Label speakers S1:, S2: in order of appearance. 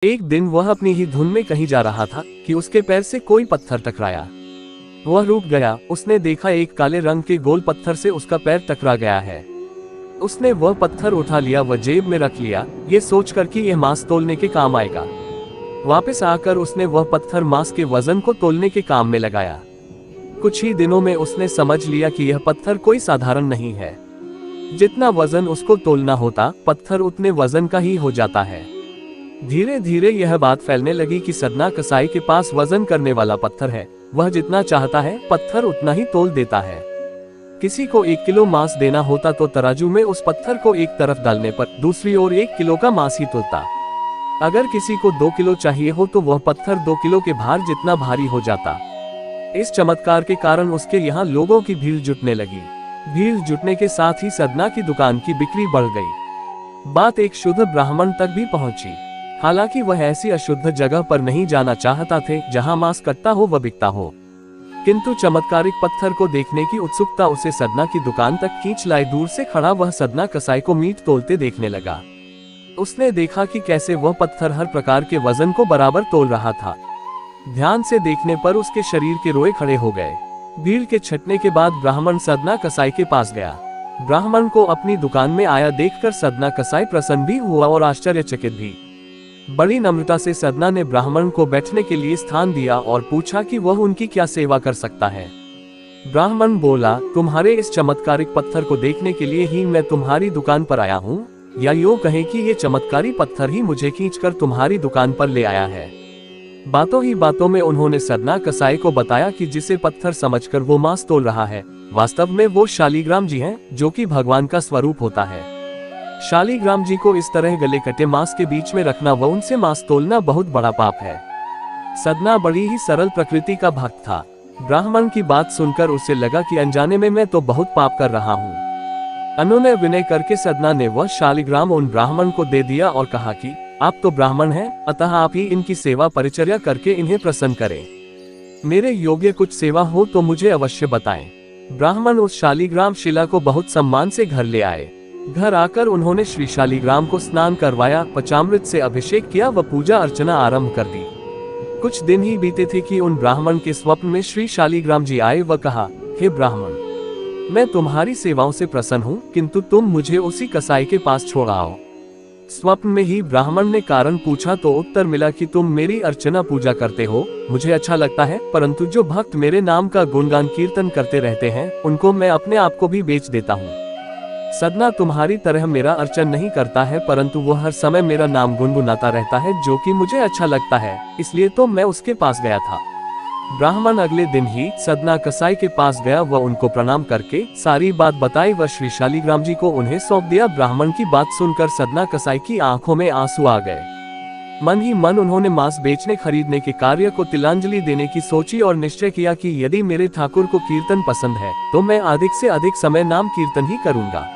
S1: एक दिन वह अपनी ही धुन में कहीं जा रहा था कि उसके पैर से कोई पत्थर टकराया। वह रुक गया। उसने देखा एक काले रंग के गोल पत्थर से उसका पैर टकरा गया है। उसने वह पत्थर उठा लिया व जेब में रख लिया, ये सोचकर कि यह मांस तोलने के काम आएगा। वापस आकर उसने वह पत्थर मांस के वजन को तोलने के काम में लगाया। कुछ ही दिनों में उसने समझ लिया कि यह पत्थर कोई साधारण नहीं है। जितना वजन उसको तोलना होता, पत्थर उतने वजन का ही हो जाता है। धीरे धीरे यह बात फैलने लगी कि सदना कसाई के पास वजन करने वाला पत्थर है। वह जितना चाहता है पत्थर उतना ही तोल देता है। किसी को 1 किलो मांस देना होता तो तराजू में उस पत्थर को एक तरफ डालने पर दूसरी ओर 1 किलो का मांस ही तोलता। अगर किसी को 2 किलो चाहिए हो तो वह पत्थर 2 किलो के भार जितना भारी हो जाता। इस चमत्कार के कारण उसके यहाँ लोगों की भीड़ जुटने लगी। भीड़ जुटने के साथ ही सदना की दुकान की बिक्री बढ़ गई। बात एक शुद्ध ब्राह्मण तक भी पहुंची। हालांकि वह ऐसी अशुद्ध जगह पर नहीं जाना चाहता थे जहां मांस कटता हो व बिकता हो, किंतु चमत्कारिक पत्थर को देखने की उत्सुकता उसे सदना की दुकान तक खींच लाई। दूर से खड़ा वह सदना कसाई को मीट तोलते देखने लगा। उसने देखा कि कैसे वह पत्थर हर प्रकार के वजन को बराबर तोल रहा था। ध्यान से देखने पर उसके शरीर के रोए खड़े हो गए। भीड़ के छटने के बाद ब्राह्मण सदना कसाई के पास गया। ब्राह्मण को अपनी दुकान में आया देखकर सदना कसाई प्रसन्न भी हुआ और आश्चर्यचकित भी। बड़ी नम्रता से सदना ने ब्राह्मण को बैठने के लिए स्थान दिया और पूछा कि वह उनकी क्या सेवा कर सकता है। ब्राह्मण बोला, तुम्हारे इस चमत्कारिक पत्थर को देखने के लिए ही मैं तुम्हारी दुकान पर आया हूँ, या यूं कहें कि ये चमत्कारी पत्थर ही मुझे खींचकर तुम्हारी दुकान पर ले आया है। बातों ही बातों में उन्होंने सदना कसाई को बताया कि जिसे पत्थर समझकर वो मांस तोल रहा है, वास्तव में वो शालिग्राम जी हैं, जो कि भगवान का स्वरूप होता है। शालिग्राम जी को इस तरह गले कटे मांस के बीच में रखना व उनसे मांस तोलना बहुत बड़ा पाप है। सदना बड़ी ही सरल प्रकृति का भक्त था। ब्राह्मण की बात सुनकर उसे लगा कि अनजाने में मैं तो बहुत पाप कर रहा हूँ। अनुनय विनय करके सदना ने वह शालिग्राम उन ब्राह्मण को दे दिया और कहा कि आप तो ब्राह्मण हैं, अतः आप ही इनकी सेवा परिचर्या करके इन्हें प्रसन्न करें। मेरे योग्य कुछ सेवा हो तो मुझे अवश्य बताएं। ब्राह्मण उस शालिग्राम शिला को बहुत सम्मान से घर ले आए। घर आकर उन्होंने श्री शालिग्राम को स्नान करवाया, पंचामृत से अभिषेक किया व पूजा अर्चना आरंभ कर दी। कुछ दिन ही बीते थे कि उन ब्राह्मण के स्वप्न में श्री शालिग्राम जी आए व कहा, हे ब्राह्मण, मैं तुम्हारी सेवाओं से प्रसन्न हूँ, किंतु तुम मुझे उसी कसाई के पास छोड़ आओ। स्वप्न में ही ब्राह्मण ने कारण पूछा तो उत्तर मिला कि तुम मेरी अर्चना पूजा करते हो, मुझे अच्छा लगता है, परंतु जो भक्त मेरे नाम का गुणगान कीर्तन करते रहते हैं उनको मैं अपने आप को भी बेच देता हूँ। सदना तुम्हारी तरह मेरा अर्चन नहीं करता है, परंतु वो हर समय मेरा नाम गुनगुनाता रहता है, जो कि मुझे अच्छा लगता है, इसलिए तो मैं उसके पास गया था। ब्राह्मण अगले दिन ही सदना कसाई के पास गया व उनको प्रणाम करके सारी बात बताई व श्री शालिग्राम जी को उन्हें सौंप दिया। ब्राह्मण की बात सुनकर सदना कसाई की आंखों में आंसू आ गए। मन ही मन उन्होंने मांस बेचने खरीदने के कार्य को तिलांजलि देने की सोची और निश्चय किया कि यदि मेरे ठाकुर को कीर्तन पसंद है तो मैं अधिक से अधिक समय नाम कीर्तन ही करूंगा।